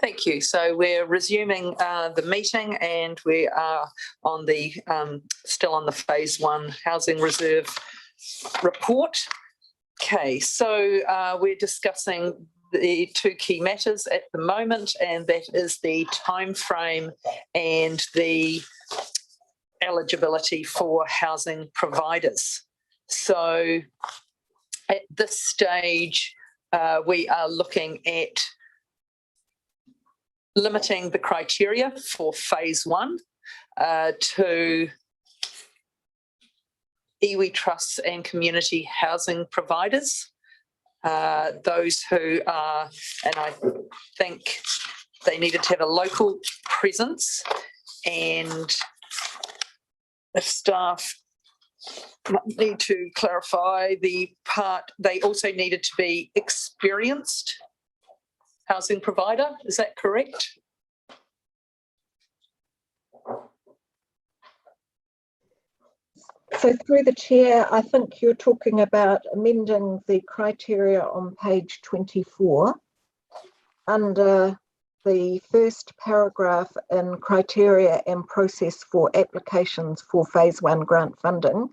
Thank you. So we're resuming the meeting, and we are on the still on the phase 1 housing reserve report. Okay, so we're discussing the 2 key matters at the moment, and that is the time frame and the eligibility for housing providers. So at this stage, we are looking at limiting the criteria for phase 1 to iwi trusts and community housing providers, those who are, and I think they needed to have a local presence, and if staff need to clarify the part, they also needed to be experienced housing provider. Is that correct? So through the chair, I think you're talking about amending the criteria on page 24 under the first paragraph in criteria and process for applications for phase 1 grant funding.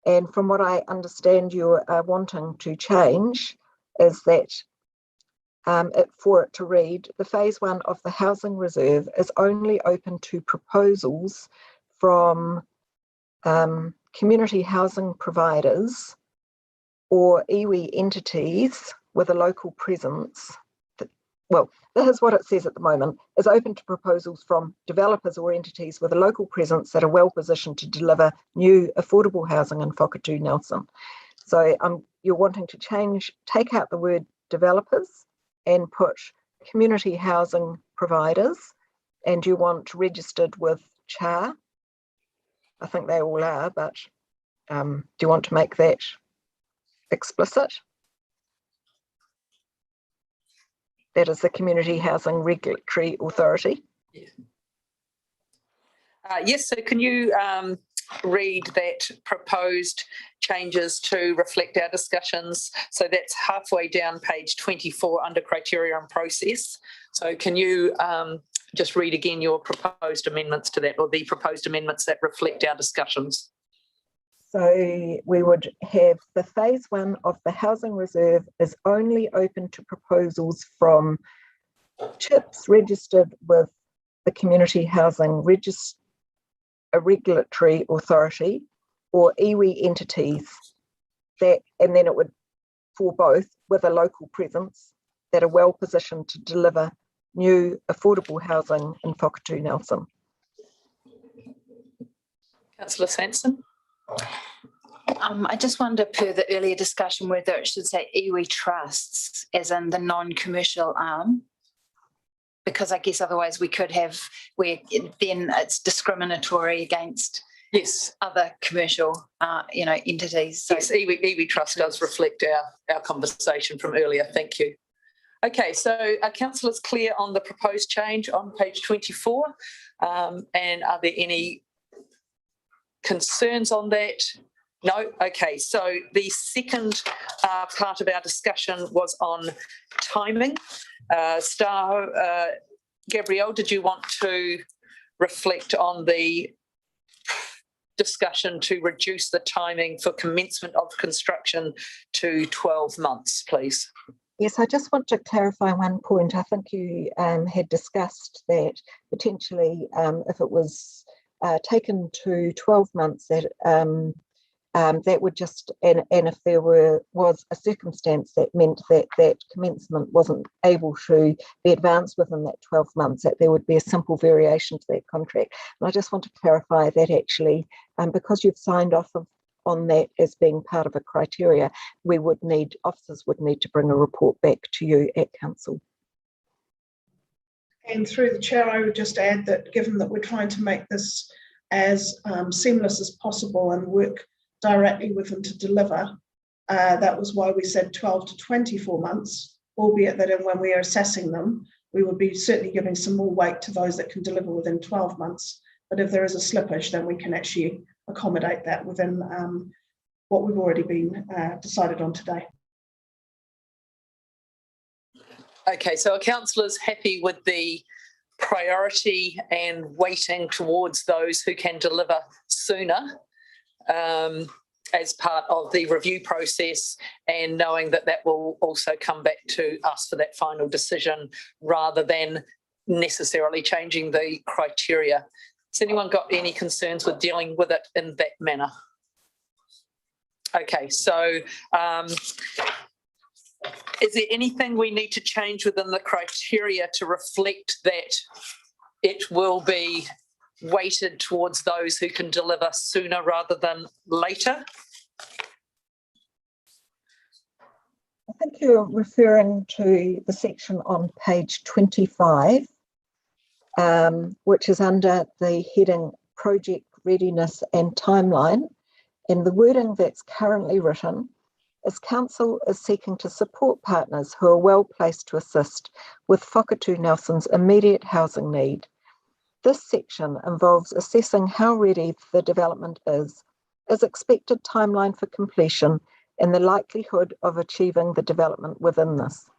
And from what I understand you are wanting to change is that for it to read, the phase 1 of the housing reserve is only open to proposals from community housing providers or iwi entities with a local presence. Well, that is what it says at the moment, is open to proposals from developers or entities with a local presence that are well positioned to deliver new affordable housing in Whakatū Nelson. So you're wanting to take out the word developers and put community housing providers, and you want registered with CHAR. I think they all are, but do you want to make that explicit? That is the Community Housing Regulatory Authority. Yeah. Yes, so can you read that proposed changes to reflect our discussions? So that's halfway down page 24 under criteria and process. So can you just read again your proposed amendments to that, or the proposed amendments that reflect our discussions? So we would have the phase 1 of the housing reserve is only open to proposals from CHIPS registered with the Community Housing Regulatory Authority or iwi entities that, and then it would for both with a local presence that are well positioned to deliver new affordable housing in Whakatū Nelson. Councillor Sanson. I just wonder, per the earlier discussion, whether it should say iwi trusts as in the non-commercial arm, because I guess otherwise we could have where then it's discriminatory against other commercial entities. So yes, iwi trust does reflect our conversation from earlier. Thank you. Okay, so are councillors clear on the proposed change on page 24? And are there any concerns on that? No? Okay, so the second part of our discussion was on timing. Gabrielle, did you want to reflect on the discussion to reduce the timing for commencement of construction to 12 months, please? Yes, I just want to clarify one point. I think you had discussed that potentially if it was taken to 12 months, that would just, and if there was a circumstance that meant that commencement wasn't able to be advanced within that 12 months, that there would be a simple variation to that contract. And I just want to clarify that actually, because you've signed off on that as being part of a criteria, officers would need to bring a report back to you at council. And through the chair, I would just add that given that we're trying to make this as seamless as possible and work directly with them to deliver, that was why we said 12 to 24 months, albeit that when we are assessing them, we would be certainly giving some more weight to those that can deliver within 12 months. But if there is a slippage, then we can actually accommodate that within what we've already been decided on today. Okay, so are councillors happy with the priority and weighting towards those who can deliver sooner as part of the review process, and knowing that that will also come back to us for that final decision rather than necessarily changing the criteria? Has anyone got any concerns with dealing with it in that manner? Okay, so is there anything we need to change within the criteria to reflect that it will be weighted towards those who can deliver sooner rather than later? I think you're referring to the section on page 25, which is under the heading Project Readiness and Timeline. And the wording that's currently written is Council is seeking to support partners who are well placed to assist with Whakatu Nelson's immediate housing need. This section involves assessing how ready the development is expected timeline for completion, and the likelihood of achieving the development within this.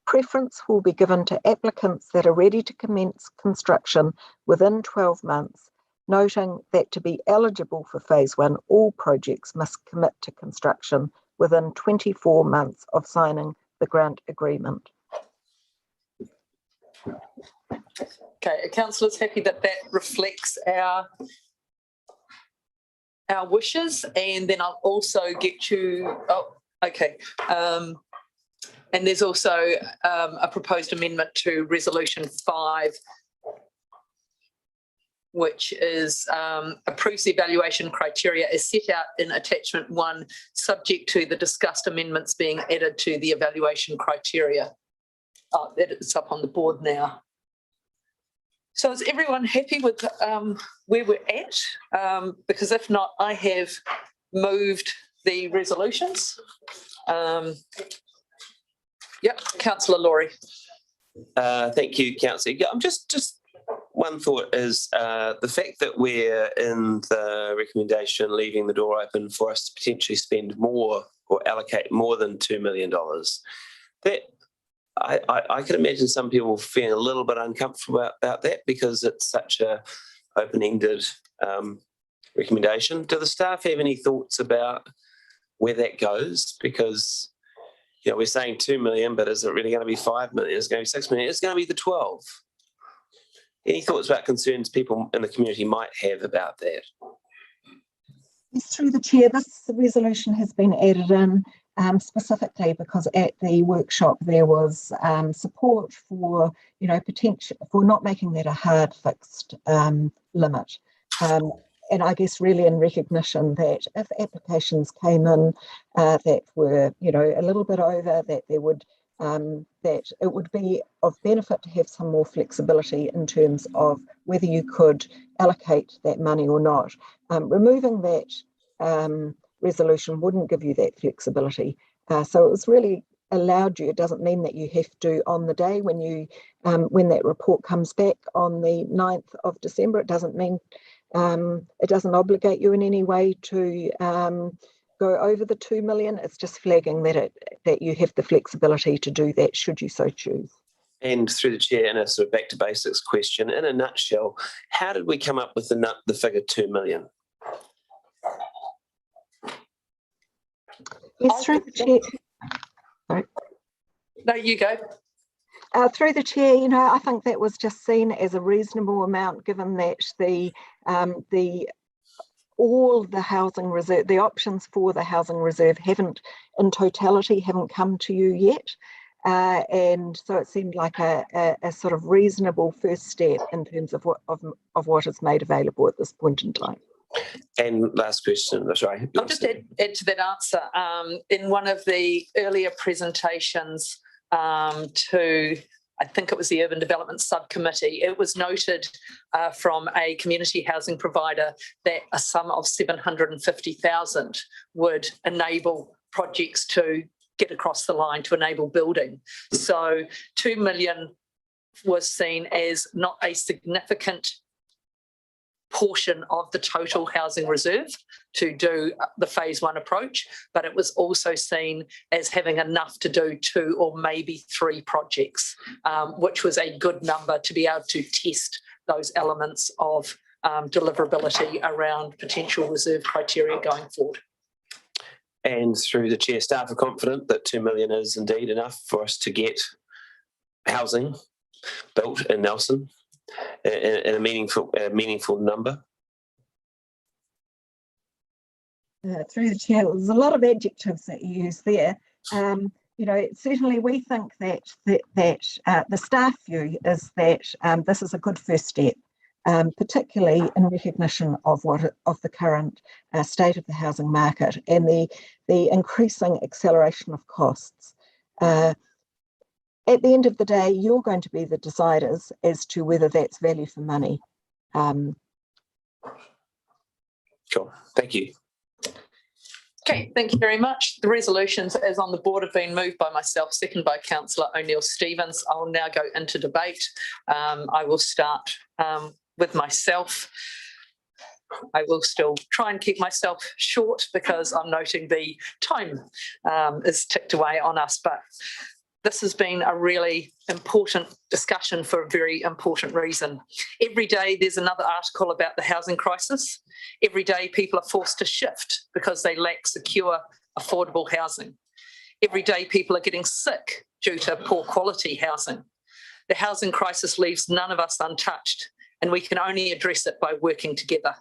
Preference will be given to applicants that are ready to commence construction within 12 months, noting that to be eligible for phase 1, all projects must commit to construction within 24 months of signing the grant agreement. Okay, are councillors happy that that reflects our wishes? And then I'll also get you, okay. And there's also a proposed amendment to resolution 5, which is approves the evaluation criteria as set out in attachment 1, subject to the discussed amendments being added to the evaluation criteria. It's up on the board now. So is everyone happy with where we're at? Because if not, I have moved the resolutions. Yep, Councillor Laurie. Thank you, Councillor. Yeah, I'm just one thought is the fact that we're in the recommendation leaving the door open for us to potentially spend more or allocate more than $2 million. That I can imagine some people feeling a little bit uncomfortable about that because it's such a open-ended recommendation. Do the staff have any thoughts about where that goes? Because we're saying 2 million, but is it really going to be 5 million? Is it going to be 6 million? It's going to be the 12. Any thoughts about concerns people in the community might have about that? Yes, through the chair, this resolution has been added in specifically because at the workshop there was support for, potential for not making that a hard fixed limit. And I guess really in recognition that if applications came in that were, a little bit over, that there would that it would be of benefit to have some more flexibility in terms of whether you could allocate that money or not. Removing that resolution wouldn't give you that flexibility. So it was really allowed you. It doesn't mean that you have to on the day when you when that report comes back on the 9th of December. It doesn't mean it doesn't obligate you in any way to go over the 2 million. It's just flagging that that you have the flexibility to do that should you so choose. And through the chair, in a sort of back to basics question, in a nutshell, how did we come up with the figure 2 million? Yes, through the chair. Sorry. No, you go. Through the chair, I think that was just seen as a reasonable amount, given that all the housing reserve, the options for the housing reserve haven't come to you yet. And so it seemed like a sort of reasonable first step in terms of what is made available at this point in time. And last question, sorry. I'll just add to that answer. In one of the earlier presentations to, I think it was the Urban Development Subcommittee, it was noted from a community housing provider that a sum of 750,000 would enable projects to get across the line, to enable building. So 2 million was seen as not a significant portion of the total housing reserve to do the phase one approach, but it was also seen as having enough to do 2 or maybe 3 projects, which was a good number to be able to test those elements of deliverability around potential reserve criteria going forward. And through the chair, staff are confident that 2 million is indeed enough for us to get housing built in Nelson in a meaningful number. Through the chair, there's a lot of adjectives that you use there. Certainly we think that the staff view is that this is a good first step, particularly in recognition of the current state of the housing market and the increasing acceleration of costs. At the end of the day, you're going to be the deciders as to whether that's value for money. Sure, thank you. Okay, thank you very much. The resolutions as on the board have been moved by myself, seconded by Councillor O'Neill-Stevens. I'll now go into debate. I will start with myself. I will still try and keep myself short because I'm noting the time is ticked away on us, but this has been a really important discussion for a very important reason. Every day there's another article about the housing crisis. Every day people are forced to shift because they lack secure, affordable housing. Every day people are getting sick due to poor quality housing. The housing crisis leaves none of us untouched, and we can only address it by working together.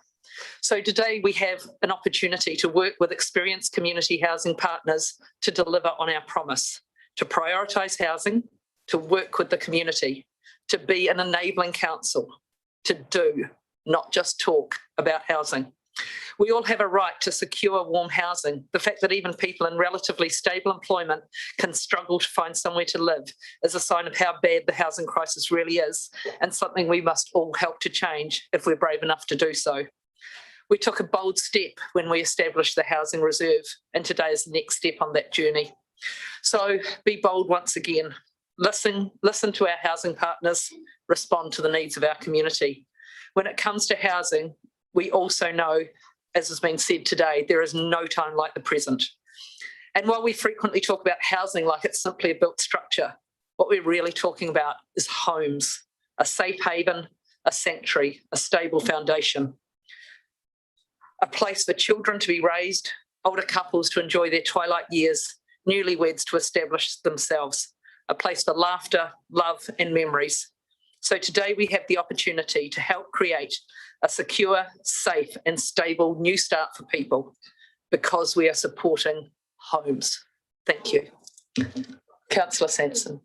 So today we have an opportunity to work with experienced community housing partners to deliver on our promise, to prioritise housing, to work with the community, to be an enabling council, to do, not just talk about housing. We all have a right to secure warm housing. The fact that even people in relatively stable employment can struggle to find somewhere to live is a sign of how bad the housing crisis really is, and something we must all help to change if we're brave enough to do so. We took a bold step when we established the Housing Reserve, and today is the next step on that journey. So be bold once again. Listen to our housing partners, respond to the needs of our community. When it comes to housing, we also know, as has been said today, there is no time like the present. And while we frequently talk about housing like it's simply a built structure, what we're really talking about is homes, a safe haven, a sanctuary, a stable foundation, a place for children to be raised, older couples to enjoy their twilight years, newlyweds to establish themselves, a place for laughter, love and memories. So today we have the opportunity to help create a secure, safe and stable new start for people because we are supporting homes. Thank you. Councillor Sanderson.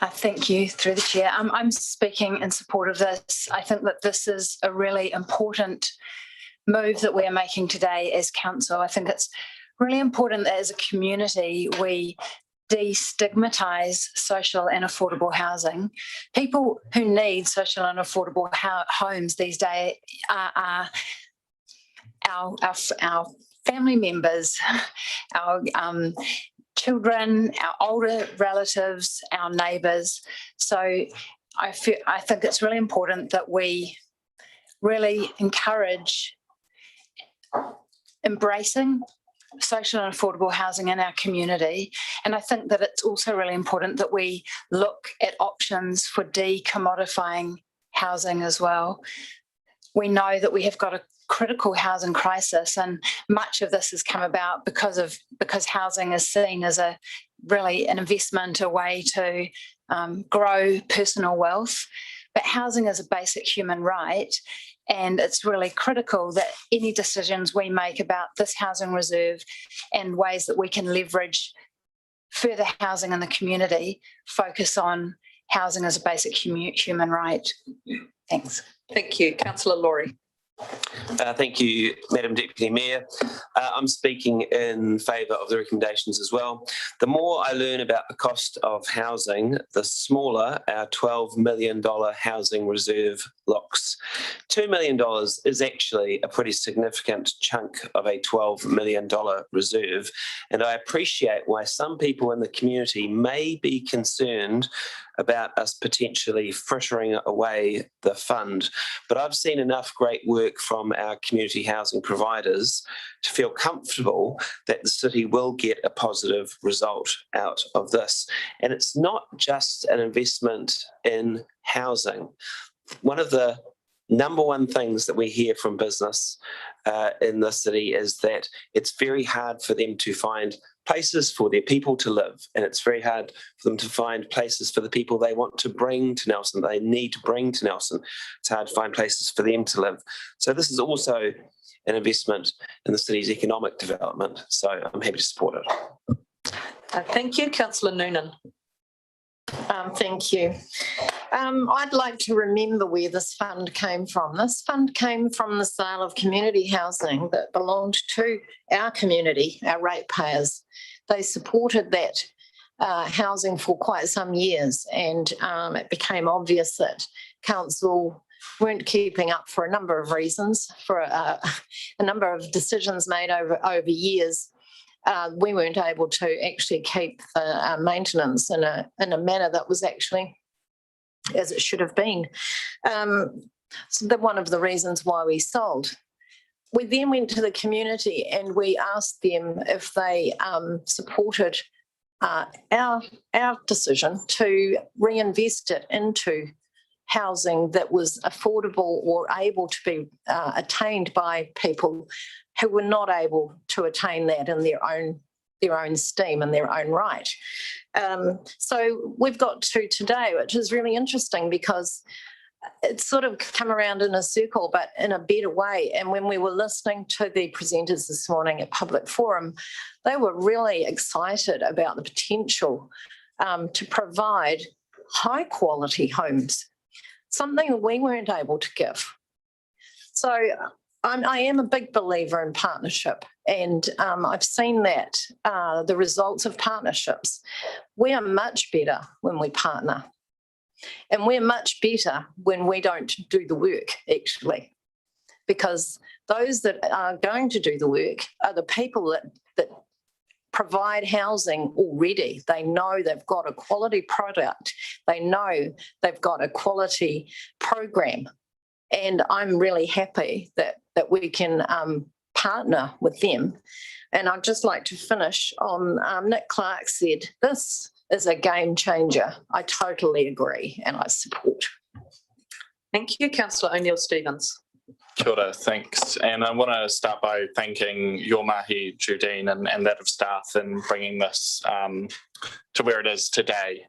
Thank you, through the chair. I'm speaking in support of this. I think that this is a really important move that we are making today as council. I think it's really important that as a community we destigmatise social and affordable housing. People who need social and affordable homes these days are our family members, our children, our older relatives, our neighbours. So I think it's really important that we really encourage embracing social and affordable housing in our community. And I think that it's also really important that we look at options for decommodifying housing as well. We know that we have got a critical housing crisis, and much of this has come about because housing is seen as really an investment, a way to grow personal wealth. But housing is a basic human right, and it's really critical that any decisions we make about this housing reserve and ways that we can leverage further housing in the community focus on housing as a basic human right. Thanks. Thank you. Councillor Laurie. Thank you, Madam Deputy Mayor. I'm speaking in favour of the recommendations as well. The more I learn about the cost of housing, the smaller our $12 million housing reserve looks. $2 million is actually a pretty significant chunk of a $12 million reserve. And I appreciate why some people in the community may be concerned about us potentially frittering away the fund. But I've seen enough great work from our community housing providers to feel comfortable that the city will get a positive result out of this. And it's not just an investment in housing. One of the number one things that we hear from business in the city is that it's very hard for them to find places for their people to live, and it's very hard for them to find places for the people they want to bring to Nelson, they need to bring to Nelson. It's hard to find places for them to live. So this is also an investment in the city's economic development. So I'm happy to support it. Thank you, Councillor Noonan. Thank you. I'd like to remember where this fund came from. This fund came from the sale of community housing that belonged to our community, our ratepayers. They supported that housing for quite some years, and it became obvious that council weren't keeping up for a number of reasons, for a number of decisions made over years. We weren't able to actually keep the maintenance in a manner that was actually as it should have been. So one of the reasons why we sold. We then went to the community and we asked them if they supported our decision to reinvest it into housing that was affordable or able to be attained by people who were not able to attain that in their own steam and their own right. So we've got to today, which is really interesting because it's sort of come around in a circle, but in a better way. And when we were listening to the presenters this morning at Public Forum, they were really excited about the potential to provide high quality homes, something that we weren't able to give. So I am a big believer in partnership, and I've seen that, the results of partnerships. We are much better when we partner, and we're much better when we don't do the work, actually, because those that are going to do the work are the people that provide housing already. They know they've got a quality product. They know they've got a quality program. And I'm really happy that we can partner with them. And I'd just like to finish on Nick Clark said, this is a game changer. I totally agree and I support. Thank you, Councillor O'Neill-Stevens. Kia ora, thanks. And I want to start by thanking your mahi, Judine, and that of staff in bringing this to where it is today.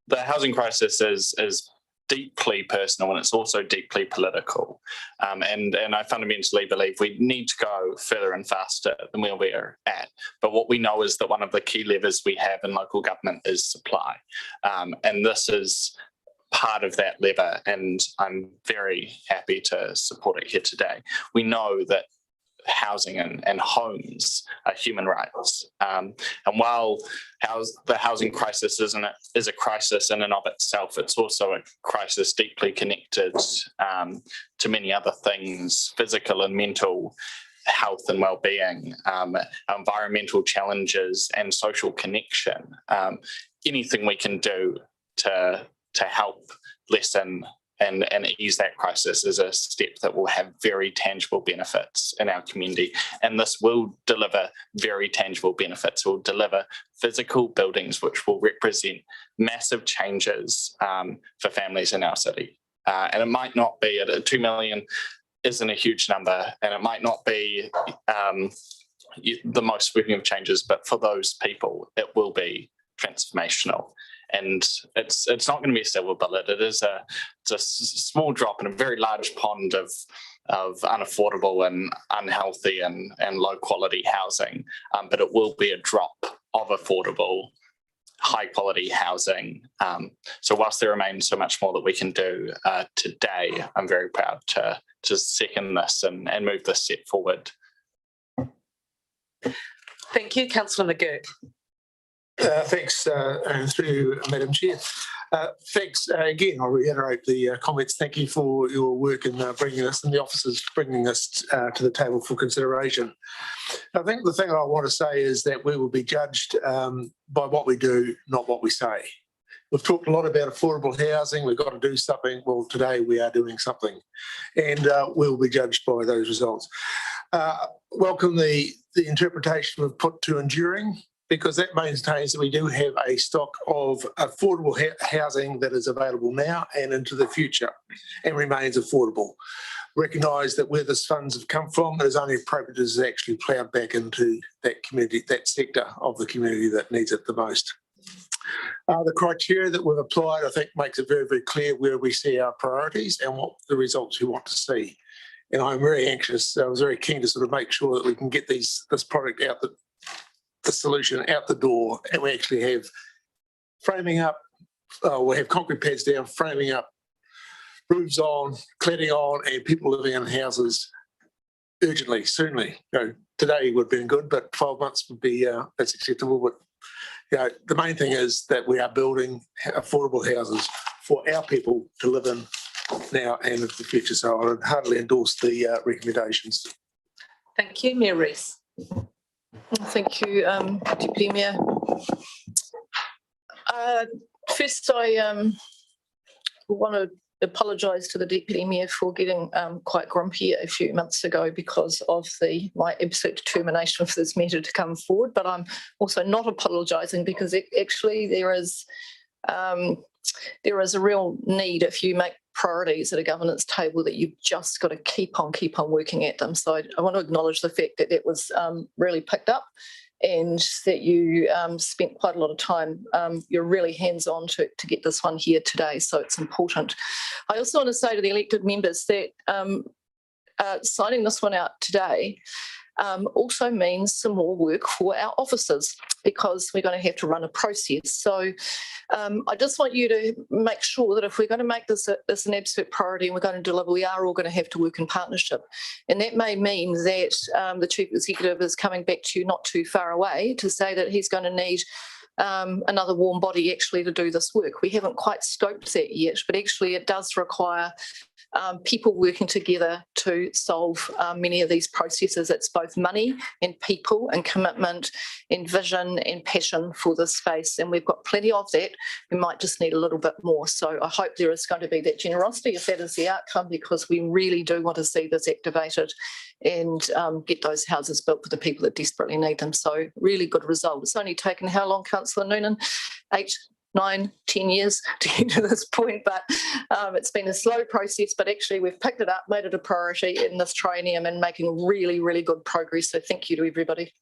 The housing crisis is deeply personal and it's also deeply political. And I fundamentally believe we need to go further and faster than where we're at. But what we know is that one of the key levers we have in local government is supply. And this is part of that lever, and I'm very happy to support it here today. We know that housing and homes are human rights. And while the housing crisis is a crisis in and of itself, it's also a crisis deeply connected to many other things, physical and mental health and well-being, environmental challenges and social connection. Anything we can do to help lessen and ease that crisis is a step that will have very tangible benefits in our community. And this will deliver very tangible benefits. It will deliver physical buildings which will represent massive changes for families in our city. And it might not be at 2 million isn't a huge number, and it might not be the most sweeping of changes, but for those people, it will be transformational. And it's not going to be a silver bullet. It's a small drop in a very large pond of unaffordable and unhealthy and low quality housing, but it will be a drop of affordable, high quality housing. So whilst there remains so much more that we can do today, I'm very proud to second this and move this step forward. Thank you, Councillor McGurk. Thanks, through Madam Chair. Thanks. Again, I'll reiterate the comments. Thank you for your work in bringing us, and the officers bringing us to the table for consideration. I think the thing I want to say is that we will be judged by what we do, not what we say. We've talked a lot about affordable housing. We've got to do something. Well, today we are doing something, and we'll be judged by those results. Welcome the interpretation we've put to enduring, because that maintains that we do have a stock of affordable housing that is available now and into the future and remains affordable. Recognise that where this funds have come from, it is only appropriate as actually ploughed back into that community, that sector of the community that needs it the most. The criteria that we've applied, I think, makes it very, very clear where we see our priorities and what the results we want to see. And I'm very anxious. I was very keen to sort of make sure that we can get this product out, the solution out the door, and we actually have framing up, we have concrete pads down, framing up, roofs on, cladding on, and people living in houses urgently, soonly. Today would have been good, but 12 months would be, that's acceptable. But the main thing is that we are building affordable houses for our people to live in now and into the future. So I would heartily endorse the recommendations. Thank you, Mayor Rees. Thank you, Deputy Mayor. First, I want to apologise to the Deputy Mayor for getting quite grumpy a few months ago because of my absolute determination for this matter to come forward. But I'm also not apologising because actually there is a real need, if you make priorities at a governance table, that you've just got to keep on working at them. So I want to acknowledge the fact that that was really picked up, and that you spent quite a lot of time, you're really hands-on to get this one here today, so it's important. I also want to say to the elected members that signing this one out today also means some more work for our officers, because we're going to have to run a process. So I just want you to make sure that if we're going to make this an absolute priority and we're going to deliver, we are all going to have to work in partnership. And that may mean that the Chief Executive is coming back to you not too far away to say that he's going to need another warm body actually to do this work. We haven't quite scoped that yet, but actually it does require people working together to solve many of these processes. It's both money and people and commitment and vision and passion for this space, and we've got plenty of that. We might just need a little bit more. So I hope there is going to be that generosity if that is the outcome, because we really do want to see this activated and get those houses built for the people that desperately need them. So really good result. It's only taken how long, Councillor Noonan? 8, 9, 10 years to get to this point, but it's been a slow process, but actually we've picked it up, made it a priority in this triennium, and making really, really good progress. So thank you to everybody.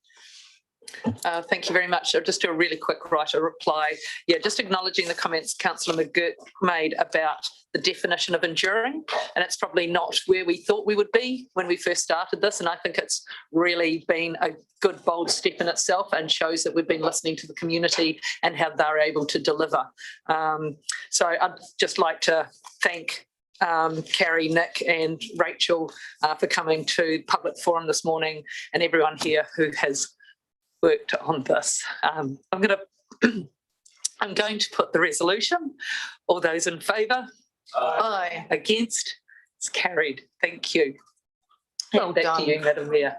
Thank you very much. I'll just do a really quick writer reply. Yeah, just acknowledging the comments Councillor McGurk made about the definition of enduring, and it's probably not where we thought we would be when we first started this, and I think it's really been a good, bold step in itself and shows that we've been listening to the community and how they're able to deliver. So I'd just like to thank Carrie, Nick and Rachel for coming to public forum this morning, and everyone here who has worked on this. I'm going to put the resolution. All those in favour? Aye. Against? It's carried. Thank you. Well back done. to you, Madam Mayor.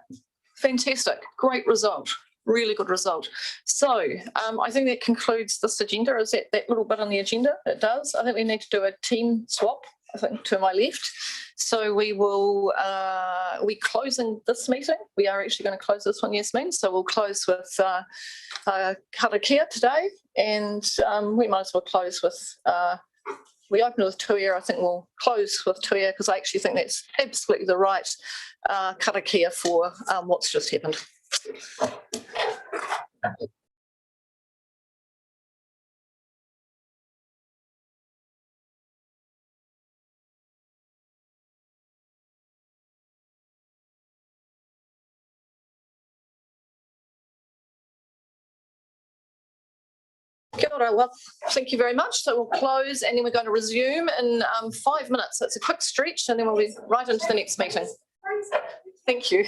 Fantastic. Great result. Really good result. So I think that concludes this agenda. Is that little bit on the agenda? It does. I think we need to do a team swap, I think, to my left. So we will, we're closing this meeting. We are actually going to close this one, yes, ma'am. So we'll close with Karakia today, and we might as well close with, we opened with Tuia. I think we'll close with Tuia, because I actually think that's absolutely the right Karakia for what's just happened. Kia ora. Well, thank you very much. So we'll close, and then we're going to resume in 5 minutes. That's a quick stretch, and then we'll be right into the next meeting. Thank you.